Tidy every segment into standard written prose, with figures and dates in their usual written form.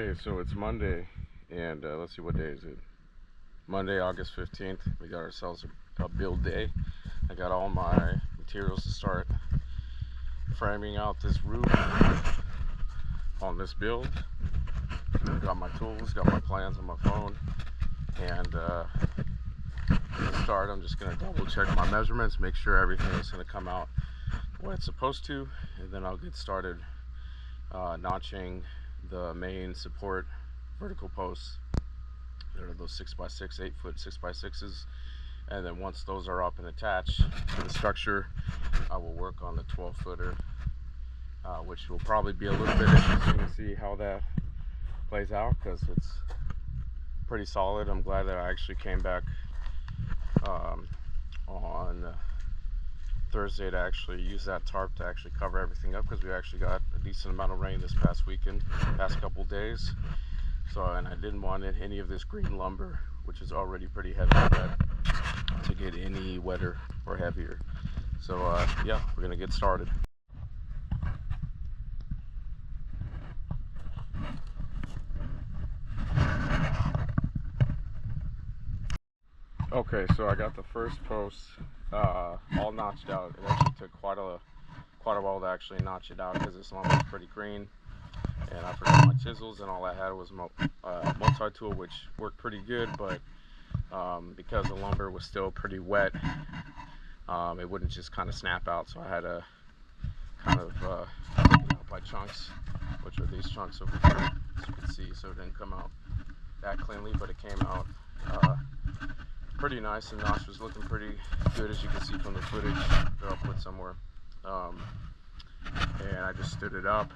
Okay, so it's Monday, and let's see, what day is it? Monday, August 15th. We got ourselves a build day. I got all my materials to start framing out this roof on this build. Got my tools, got my plans on my phone, and to start, I'm just going to double check my measurements, make sure everything is going to come out the way it's supposed to, and then I'll get started notching the main support vertical posts. There are those 6x6, 8-foot 6x6s, and then once those are up and attached to the structure, I will work on the 12-footer, which will probably be a little bit interesting to see how that plays out, because it's pretty solid. I'm glad that I actually came back on Thursday to actually use that tarp to actually cover everything up, because we actually got a decent amount of rain this past weekend, past couple days. So, and I didn't want any of this green lumber, which is already pretty heavy, to get any wetter or heavier. So yeah, we're gonna get started. Okay, so I got the first post all notched out. It actually took quite a while to actually notch it out, because this lumber is pretty green, and I forgot my chisels, and all I had was multi-tool, which worked pretty good, but because the lumber was still pretty wet, it wouldn't just kind of snap out, so I had to kind of take it out by chunks, which are these chunks over here, as you can see. So it didn't come out that cleanly, but it came out pretty nice. The notch was looking pretty good, as you can see from the footage that I'll put somewhere. And I just stood it up,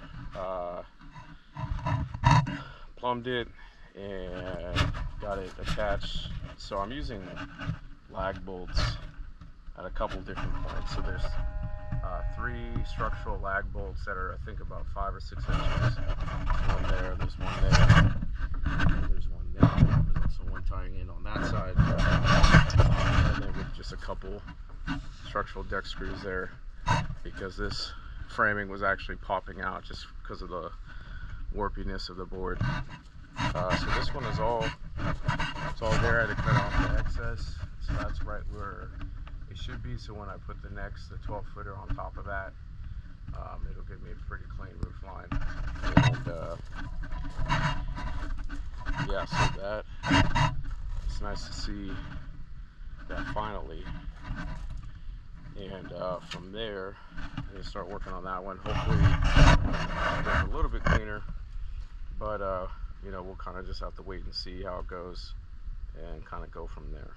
plumbed it, and got it attached. So I'm using lag bolts at a couple different points. So there's 3 structural lag bolts that are, I think, about 5 or 6 inches. One there, there's one there, and there's one there. There's also one tying in on that side, and then with just a couple structural deck screws there, because this framing was actually popping out just because of the warpiness of the board. So this one is all there. I had to cut off the excess, so that's right where it should be. So when I put the 12-footer on top of that, it'll give me a pretty clean roof line. And yeah, so that, it's nice to see that finally. And from there, I'm going to start working on that one. Hopefully it's a little bit cleaner, but you know, we'll kind of just have to wait and see how it goes and kind of go from there.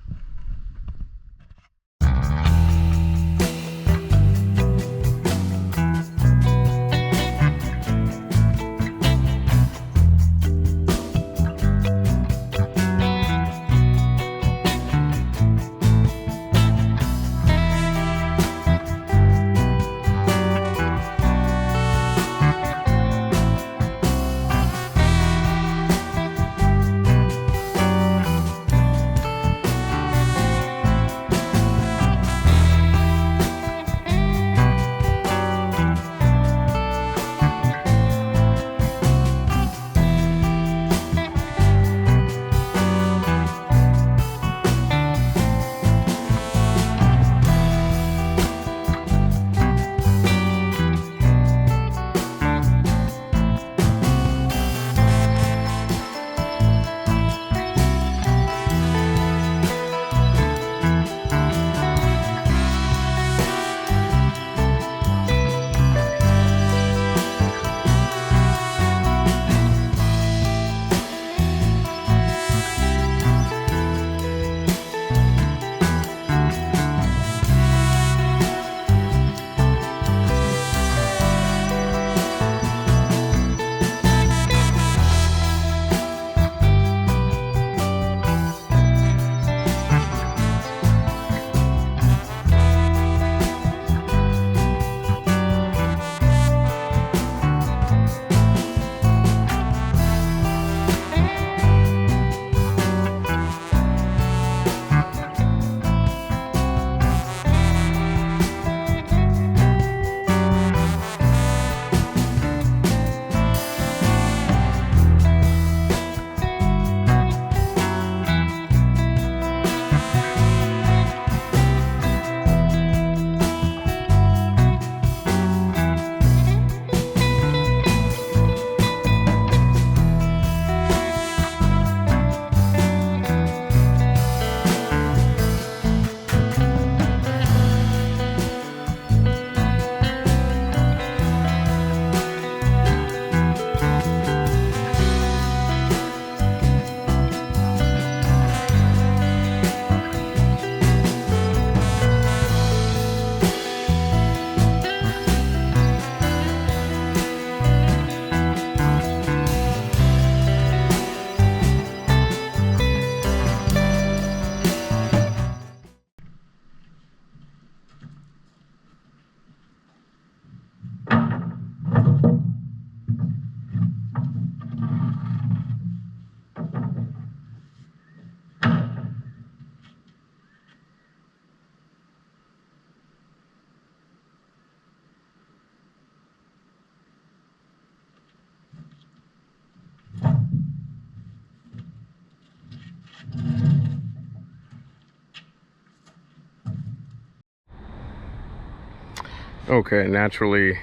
Okay, naturally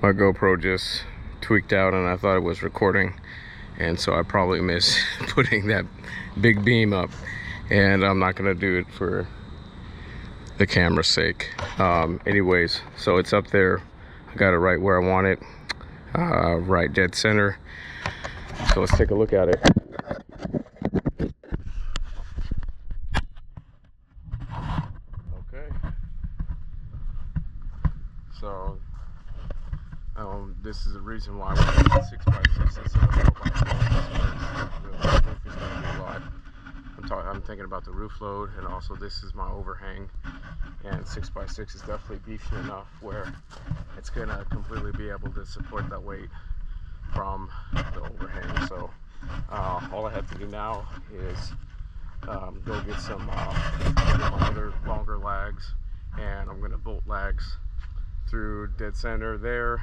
my GoPro just tweaked out and I thought it was recording, and so I probably missed putting that big beam up, and I'm not gonna do it for the camera's sake. Anyways, so it's up there. I got it right where I want it, right dead center. So let's take a look at it. Okay, so this is the reason why we have 6x6 instead of 4x4. The roof is going to be a lot. I'm thinking about the roof load, and also this is my overhang, and 6x6 is definitely beefy enough where it's going to completely be able to support that weight from the overhang. So all I have to do now is go get some my other longer lags, and I'm going to bolt lags through dead center there,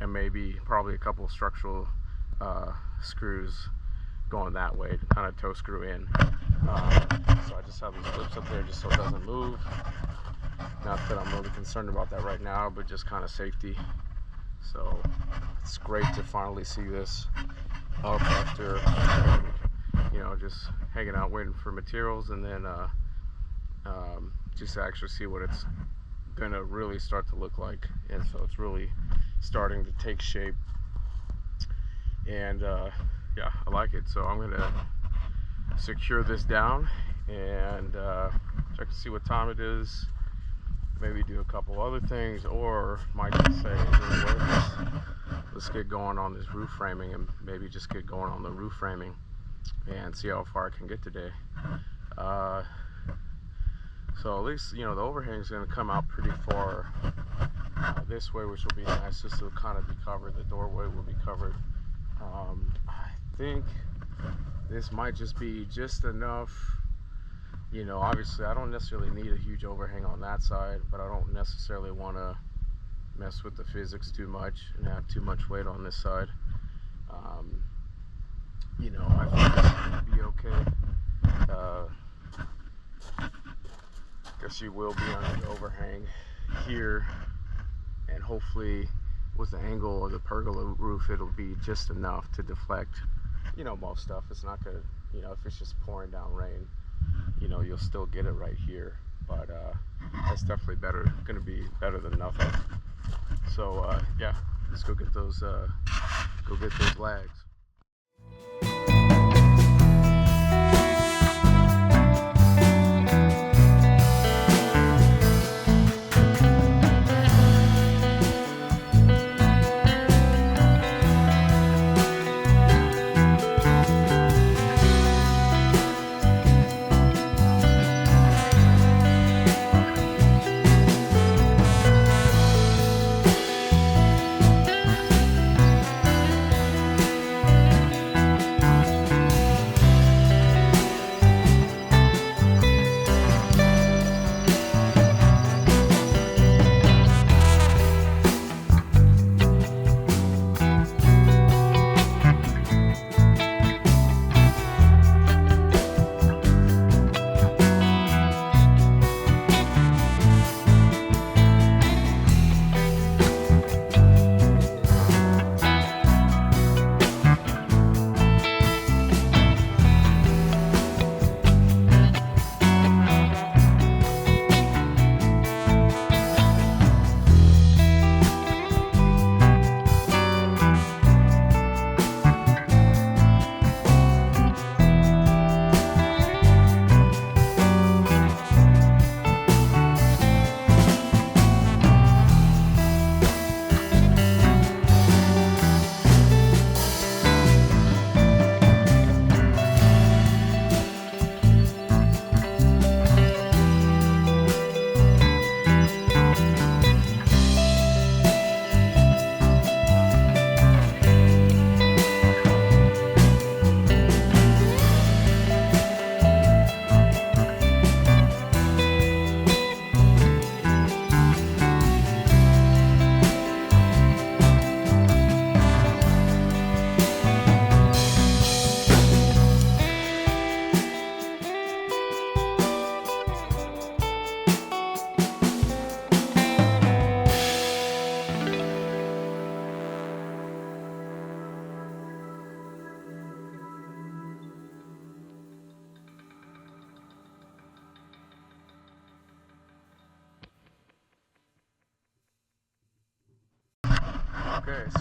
and maybe probably a couple of structural screws going that way to kind of toe screw in. So I just have these clips up there just so it doesn't move. Not that I'm really concerned about that right now, but just kind of safety. So it's great to finally see this up after, you know, just hanging out waiting for materials, and then just to actually see what it's gonna really start to look like. And so it's really starting to take shape, and yeah, I like it. So I'm gonna secure this down and check to see what time it is, maybe do a couple other things, or might just say, you know what, let's get going on this roof framing, and maybe just get going on the roof framing and see how far I can get today. So at least, you know, the overhang is going to come out pretty far this way, which will be nice. This will kind of be covered. The doorway will be covered. I think this might just be just enough. You know, obviously I don't necessarily need a huge overhang on that side, but I don't necessarily want to mess with the physics too much and have too much weight on this side. You know, I think this is going to be okay. Guess you will be under the overhang here, and hopefully with the angle of the pergola roof, it'll be just enough to deflect, you know, most stuff. It's not gonna, you know, if it's just pouring down rain, you know, you'll still get it right here, but that's definitely gonna be better than nothing. So yeah, let's go get those lags.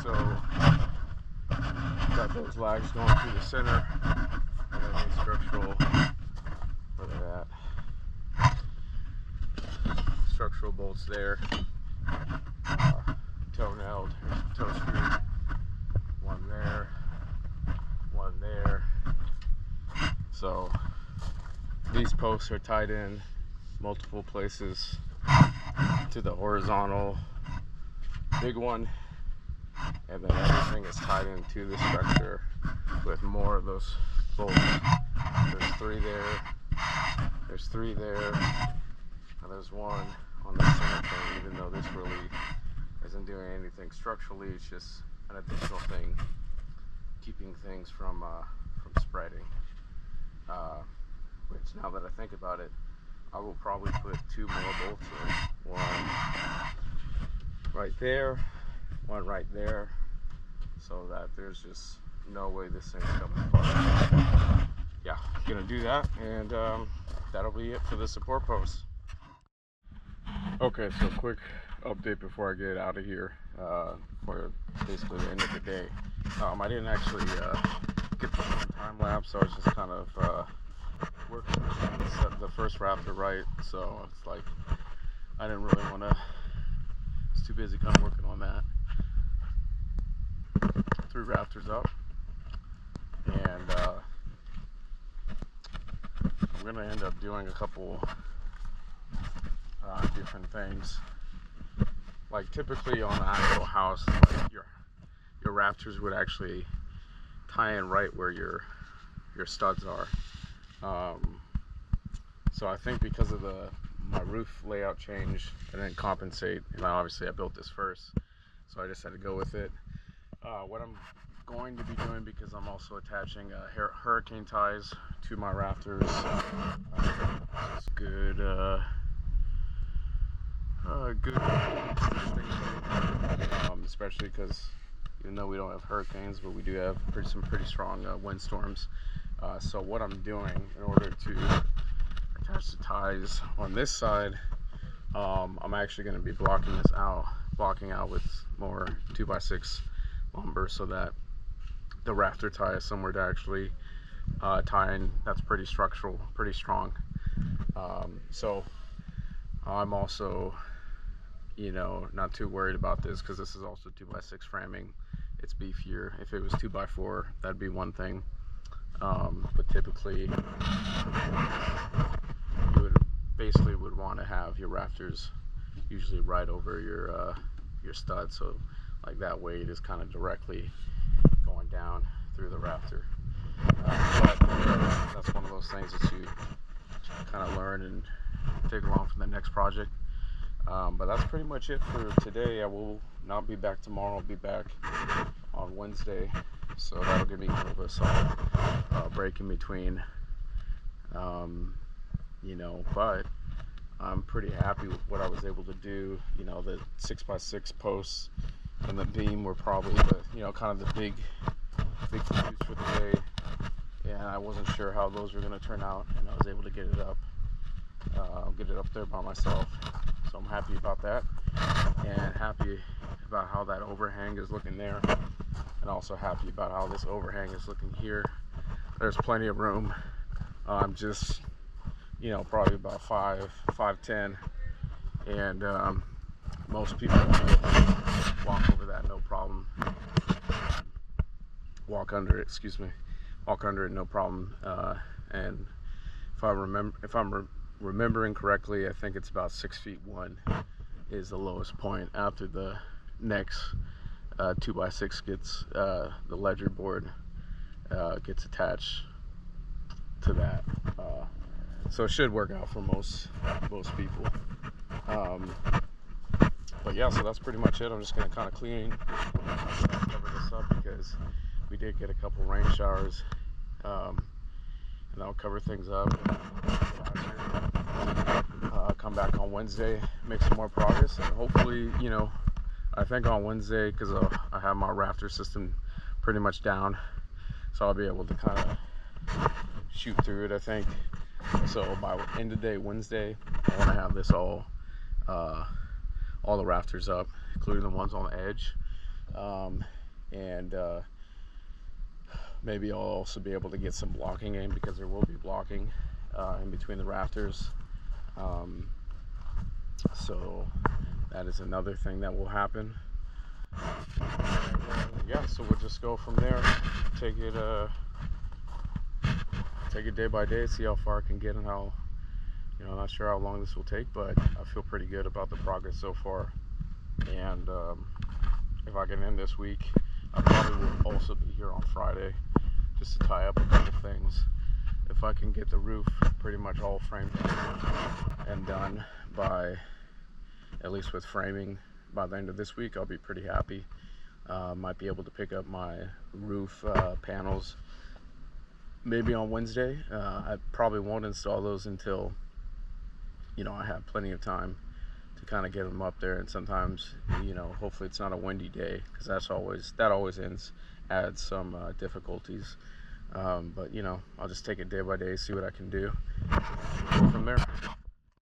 So got those lags going through the center, and then the structural, where they're at, structural bolts there, toe nailed, toe screw, one there, one there. So these posts are tied in multiple places to the horizontal big one, and then everything is tied into the structure with more of those bolts. There's three there, and there's one on the center thing, even though this really isn't doing anything structurally. It's just an additional thing keeping things from spreading, which, now that I think about it, I will probably put two more bolts in, one right there, one right there, so that there's just no way this thing's coming apart. Yeah, gonna do that, and that'll be it for the support post. Okay, so quick update before I get out of here, for basically the end of the day. I didn't actually get the time lapse, so I was just kind of working to set the first rafter right, so it's like I didn't really want to, it's too busy kind of working on that. 3 rafters up, and I'm gonna end up doing a couple different things. Like typically on an actual house, like your rafters would actually tie in right where your studs are. So I think because of my roof layout change, I didn't compensate, and obviously I built this first, so I just had to go with it. What I'm going to be doing, because I'm also attaching hurricane ties to my rafters, it's good thing, especially because even though we don't have hurricanes, but we do have some pretty strong windstorms. So what I'm doing in order to attach the ties on this side, I'm actually going to be blocking out with more 2x6 lumber, so that the rafter tie is somewhere to actually tie in. That's pretty structural, pretty strong. So I'm also, not too worried about this, because this is also 2x6 framing. It's beefier. If it was 2x4, that'd be one thing. But typically, you would want to have your rafters usually right over your stud, so like that weight is kind of directly going down through the rafter. But that's one of those things that you kind of learn and take along for the next project. But that's pretty much it for today. I will not be back tomorrow. I'll be back on Wednesday, so that'll give me kind of a solid break in between. But I'm pretty happy with what I was able to do. The 6x6 posts and the beam were probably the kind of the big fuse for the day, and I wasn't sure how those were going to turn out, and I was able to get it up there by myself. So I'm happy about that, and happy about how that overhang is looking there, and also happy about how this overhang is looking here. There's plenty of room. I'm just probably about 5'10", and most people walk over that no problem. Walk under it no problem. And if I'm remembering correctly, I think it's about 6'1" is the lowest point. After the next 2x6 gets the ledger board gets attached to that, so it should work out for most people. But yeah, so that's pretty much it. I'm just gonna kind of cover this up, because we did get a couple rain showers, and I'll cover things up. Come back on Wednesday, make some more progress, and hopefully, I think on Wednesday, because I have my rafter system pretty much down, so I'll be able to kind of shoot through it, I think. So by end of day Wednesday, I want to have this all the rafters up, including the ones on the edge, And maybe I'll also be able to get some blocking in, because there will be blocking in between the rafters. So that is another thing that will happen. Yeah, so we'll just go from there. Take it day by day, see how far I can get, and how, I'm not sure how long this will take, but I feel pretty good about the progress so far. And if I can end this week, I probably will also be here on Friday just to tie up a couple things. If I can get the roof pretty much all framed and done by, at least with framing, by the end of this week, I'll be pretty happy. Might be able to pick up my roof panels maybe on Wednesday. I probably won't install those until, I have plenty of time to kind of get them up there. And sometimes, hopefully it's not a windy day, because that always adds some difficulties. But I'll just take it day by day, see what I can do, and go from there.